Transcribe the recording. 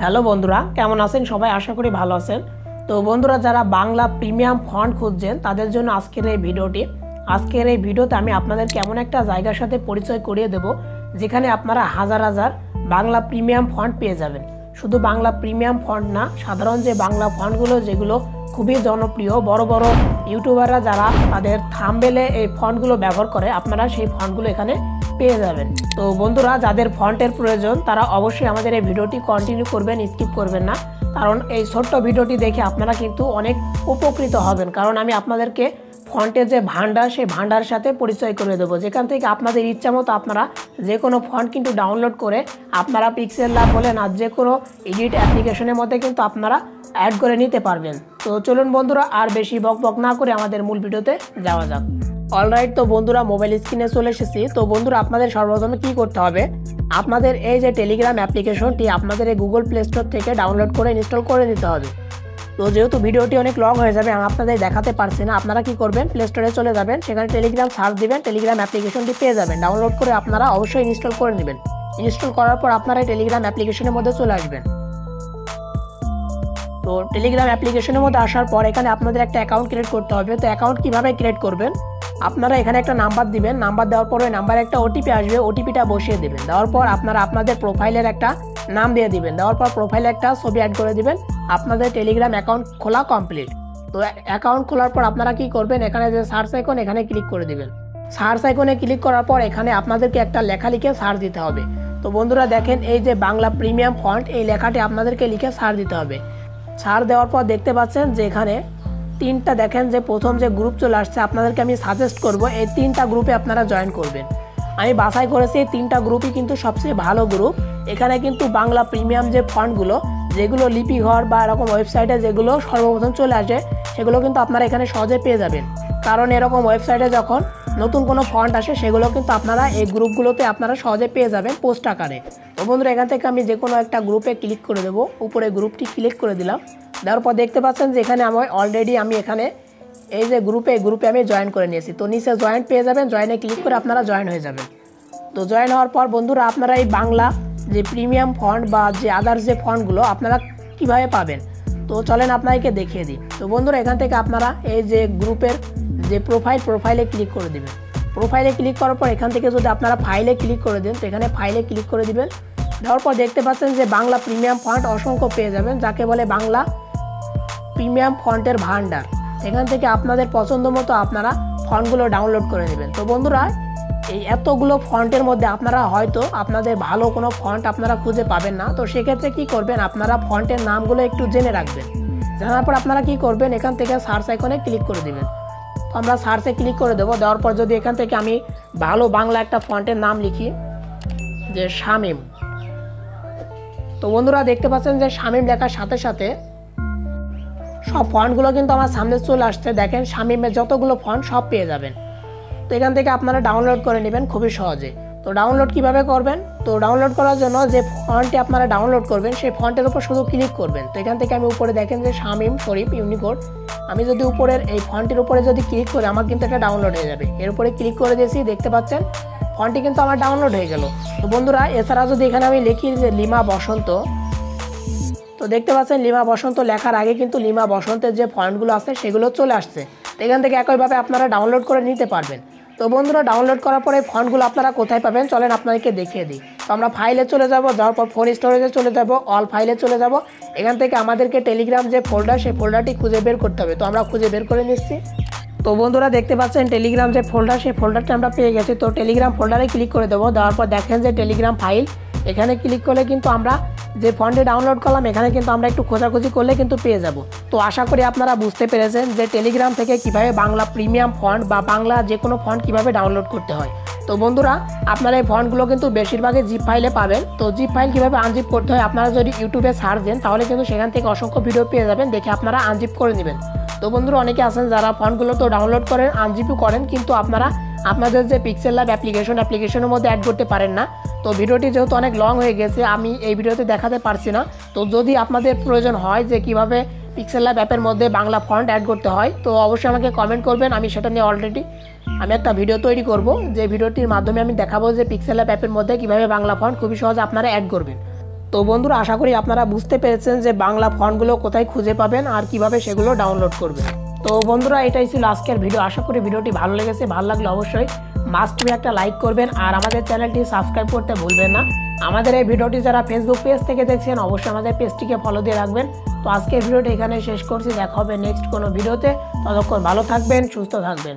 Hello বন্ধুরা, কেমন আছেন সবাই? আশা করি ভালো আছেন। তো বন্ধুরা, যারা বাংলা প্রিমিয়াম ফন্ট খুঁজছেন তাদের জন্য আজকের এই ভিডিওতে আমি আপনাদেরকে এমন একটা জায়গার সাথে পরিচয় করিয়ে দেব যেখানে আপনারা হাজার হাজার বাংলা প্রিমিয়াম ফন্ট পেয়ে যাবেন। শুধু বাংলা প্রিমিয়াম ফন্ট না, সাধারণ যে বাংলা ফন্টগুলো যেগুলো খুবই জনপ্রিয়, বড় বড় ইউটিউবাররা যারা তাদের থাম্বনেলে এই ফন্টগুলো ব্যবহার করে, আপনারা সেই ফন্টগুলো এখানে পেয়ে যাবেন। তো বন্ধুরা, যাদের ফন্টের প্রয়োজন তারা অবশ্যই আমাদের এই ভিডিওটি কন্টিনিউ করবেন, স্কিপ করবেন না, কারণ এই ছোট্ট ভিডিওটি দেখে আপনারা কিন্তু অনেক উপকৃত হবেন। কারণ আমি আপনাদেরকে ফন্টের যে ভান্ডার, সেই ভান্ডারের সাথে পরিচয় করে দেবো, যেখান থেকে আপনাদের ইচ্ছা মতো আপনারা যে কোনো ফন্ট কিন্তু ডাউনলোড করে আপনারা পিক্সেল ল্যাব বলেন আর যে কোনো এডিট অ্যাপ্লিকেশনের মধ্যে কিন্তু আপনারা অ্যাড করে নিতে পারবেন। তো চলুন বন্ধুরা, আর বেশি বকবক না করে আমাদের মূল ভিডিওতে যাওয়া যাক। অলরাইট, তো বন্ধুরা মোবাইল স্ক্রিনে চলে এসেছি। তো বন্ধুরা, আপনাদের সর্বপ্রথমে কী করতে হবে, আপনাদের এই যে টেলিগ্রাম অ্যাপ্লিকেশনটি আপনাদের এই গুগল প্লে স্টোর থেকে ডাউনলোড করে ইনস্টল করে নিতে হবে। তো যেহেতু ভিডিওটি অনেক লং হয়ে যাবে, আমি আপনাদের দেখাতে পারছি না, আপনারা কি করবেন, প্লে স্টোরে চলে যাবেন, সেখানে টেলিগ্রাম সার্চ দিবেন, টেলিগ্রাম অ্যাপ্লিকেশনটি পেয়ে যাবেন। ডাউনলোড করে আপনারা অবশ্যই ইনস্টল করে নেবেন। ইনস্টল করার পর আপনারা টেলিগ্রাম অ্যাপ্লিকেশনের মধ্যে চলে আসবেন। তো টেলিগ্রাম অ্যাপ্লিকেশনের মধ্যে আসার পর এখানে আপনাদের একটা অ্যাকাউন্ট ক্রিয়েট করতে হবে। তো অ্যাকাউন্ট কীভাবে ক্রিয়েট করবেন, আপনারা এখানে একটা নাম্বার দিবেন, নাম্বার দেওয়ার পর ওই নাম্বারে একটা ওটিপি আসবে, ওটিপিটা বসিয়ে দেবেন। দেওয়ার পর আপনারা আপনাদের প্রোফাইলের একটা নাম দিয়ে দিবেন। দেওয়ার পর প্রোফাইলে একটা ছবি অ্যাড করে দিবেন। আপনাদের টেলিগ্রাম অ্যাকাউন্ট খোলা কমপ্লিট। তো অ্যাকাউন্ট খোলার পর আপনারা কি করবেন, এখানে যে সার্চ আইকন, এখানে ক্লিক করে দিবেন। সার্চ আইকনে ক্লিক করার পর এখানে আপনাদেরকে একটা লেখা লিখে সার্চ দিতে হবে। তো বন্ধুরা দেখেন, এই যে বাংলা প্রিমিয়াম ফন্ট, এই লেখাটি আপনাদেরকে লিখে সার্চ দিতে হবে। সার্চ দেওয়ার পর দেখতে পাচ্ছেন যে এখানে তিনটা, দেখেন যে প্রথম যে গ্রুপ চলে আসছে, আপনাদেরকে আমি সাজেস্ট করব এই তিনটা গ্রুপে আপনারা জয়েন করবেন। আমি বাছাই করেছি এই তিনটা গ্রুপই কিন্তু সবচেয়ে ভালো গ্রুপ। এখানে কিন্তু বাংলা প্রিমিয়াম যে ফন্টগুলো, যেগুলো লিপিঘর বা এরকম ওয়েবসাইটে যেগুলো সর্বপ্রথম চলে আসে, সেগুলো কিন্তু আপনারা এখানে সহজে পেয়ে যাবেন। কারণ এরকম ওয়েবসাইটে যখন নতুন কোনো ফন্ট আসে, সেগুলো কিন্তু আপনারা এই গ্রুপগুলোতে আপনারা সহজে পেয়ে যাবেন পোস্ট আকারে। তো বন্ধুরা, এখান থেকে আমি যে কোনো একটা গ্রুপে ক্লিক করে দেবো। উপরে গ্রুপটি ক্লিক করে দিলাম। দেওয়ার পর দেখতে পাচ্ছেন যে এখানে আমি এখানে এই যে গ্রুপে আমি জয়েন করে নিয়েছি। তো নিচে জয়েন পেয়ে যাবেন, জয়েনে ক্লিক করে আপনারা জয়েন হয়ে যাবেন। তো জয়েন হওয়ার পর বন্ধুরা, আপনারা এই বাংলা যে প্রিমিয়াম ফন্ট বা যে আদার্স যে ফন্টগুলো আপনারা কিভাবে পাবেন, তো চলেন আপনাদেরকে দেখিয়ে দিই। তো বন্ধুরা, এখান থেকে আপনারা এই যে গ্রুপের যে প্রোফাইলে ক্লিক করে দেবেন। প্রোফাইলে ক্লিক করার পর এখান থেকে যদি আপনারা ফাইলে ক্লিক করে দেন, তো এখানে ফাইলে ক্লিক করে দিবেন। দেওয়ার পর দেখতে পাচ্ছেন যে বাংলা প্রিমিয়াম ফন্ট অসংখ্য পেয়ে যাবেন, যাকে বলে বাংলা প্রিমিয়াম ফন্টের ভান্ডার। এখান থেকে আপনাদের পছন্দ মতো আপনারা ফন্টগুলো ডাউনলোড করে নেবেন। তো বন্ধুরা, এই এতগুলো ফন্টের মধ্যে আপনারা হয়তো আপনাদের ভালো কোনো ফন্ট আপনারা খুঁজে পাবেন না। তো সেক্ষেত্রে কি করবেন, আপনারা ফন্টের নামগুলো একটু জেনে রাখবেন। জানার পর আপনারা কি করবেন, এখান থেকে সার্চ আইকনে ক্লিক করে দিবেন। তো আমরা সার্চে ক্লিক করে দেবো। দেওয়ার পর যদি এখান থেকে আমি ভালো বাংলা একটা ফন্টের নাম লিখি, যে শামীম। তো বন্ধুরা দেখতে পাচ্ছেন যে শামীম লেখার সাথে সাথে সব ফন্টগুলো কিন্তু আমার সামনে চলে আসছে। দেখেন, শামীমের যতগুলো ফন্ট সব পেয়ে যাবেন। তো এখান থেকে আপনারা ডাউনলোড করে নেবেন খুবই সহজে। তো ডাউনলোড কিভাবে করবেন, তো ডাউনলোড করার জন্য যে ফন্টটি আপনারা ডাউনলোড করবেন, সেই ফন্টের উপর শুধু ক্লিক করবেন। তো এখান থেকে আমি উপরে দেখেন যে শামীম শরীফ ইউনিকোড, আমি যদি উপরের এই ফন্টের উপরে যদি ক্লিক করি, আমার কিন্তু এটা ডাউনলোড হয়ে যাবে। এর উপরে ক্লিক করে দিয়েছি, দেখতে পাচ্ছেন ফন্টটি কিন্তু আমার ডাউনলোড হয়ে গেল। তো বন্ধুরা, এছাড়া যদি এখানে আমি লিখি যে লিমা বসন্ত, তো দেখতে পাচ্ছেন লিমা বসন্ত লেখার আগে কিন্তু লিমা বসন্তের যে ফন্টগুলো আছে সেগুলো চলে আসছে। তো এখান থেকে একইভাবে আপনারা ডাউনলোড করে নিতে পারবেন। তো বন্ধুরা, ডাউনলোড করার পরে ফন্টগুলো আপনারা কোথায় পাবেন, চলেন আপনাদেরকে দেখিয়ে দিই। তো আমরা ফাইলে চলে যাব, যাওয়ার পর ফোন স্টোরেজে চলে যাব, অল ফাইলে চলে যাব। এখান থেকে আমাদেরকে টেলিগ্রাম যে ফোল্ডার, সেই ফোল্ডারটি খুঁজে বের করতে হবে। তো আমরা খুঁজে বের করে নিচ্ছি। তো বন্ধুরা দেখতে পাচ্ছেন টেলিগ্রাম যে ফোল্ডার, সেই ফোল্ডারটা আমরা পেয়ে গেছি। তো টেলিগ্রাম ফোল্ডারে ক্লিক করে দেবো। দেওয়ার পর দেখেন যে টেলিগ্রাম ফাইল, এখানে ক্লিক করলে কিন্তু আমরা যে ফন্টে ডাউনলোড করলাম, এখানে কিন্তু আমরা একটু খোঁজাখুঁজি করলে কিন্তু পেয়ে যাব। তো আশা করি আপনারা বুঝতে পেরেছেন যে টেলিগ্রাম থেকে কিভাবে বাংলা প্রিমিয়াম ফন্ট বা বাংলা যে কোনো ফন্ট কিভাবে ডাউনলোড করতে হয়। তো বন্ধুরা, আপনারা এই ফন্টগুলো কিন্তু বেশিরভাগই জিপ ফাইলে পাবেন। তো জিপ ফাইল কীভাবে আনজিপ করতে হয়, আপনারা যদি ইউটিউবে সার্চ দেন, তাহলে কিন্তু সেখান থেকে অসংখ্য ভিডিও পেয়ে যাবেন, দেখে আপনারা আনজিপ করে নেবেন। তো বন্ধুরা, অনেকে আছেন যারা ফন্টগুলো তো ডাউনলোড করেন, আনজিপও করেন, কিন্তু আপনারা আপনাদের যে পিক্সেল ল্যাব অ্যাপ্লিকেশনের মধ্যে অ্যাড করতে পারেন না। তো ভিডিওটি যেহেতু অনেক লং হয়ে গেছে, আমি এই ভিডিওতে দেখাতে পারছি না। তো যদি আপনাদের প্রয়োজন হয় যে কিভাবে পিক্সেল ল্যাব অ্যাপের মধ্যে বাংলা ফন্ট অ্যাড করতে হয়, তো অবশ্যই আমাকে কমেন্ট করবেন। আমি সেটা নিয়ে অলরেডি আমি একটা ভিডিও তৈরি করব, যে ভিডিওটির মাধ্যমে আমি দেখাবো যে পিক্সেল ল্যাব অ্যাপের মধ্যে কীভাবে বাংলা ফন্ট খুবই সহজে আপনারা অ্যাড করবেন। তো বন্ধুরা আশা করি আপনারা বুঝতে পেরেছেন যে বাংলা ফন্টগুলো কোথায় খুঁজে পাবেন আর কিভাবে সেগুলো ডাউনলোড করবেন। তো বন্ধুরা এটাই ছিল আজকের ভিডিও। আশা করি ভিডিওটি ভালো লেগেছে। ভালো লাগলে অবশ্যই মাস্ট বি একটা লাইক করবেন আর আমাদের চ্যানেলটি সাবস্ক্রাইব করতে ভুলবেন না। আমাদের এই ভিডিওটি যারা ফেসবুক পেজ থেকে দেখছেন অবশ্যই আমাদের পেজটিকে ফলো দিয়ে রাখবেন। তো আজকের ভিডিওটি এখানে শেষ করছি। দেখা হবে নেক্সট কোনো ভিডিওতে। ততক্ষণ ভালো থাকবেন, সুস্থ থাকবেন।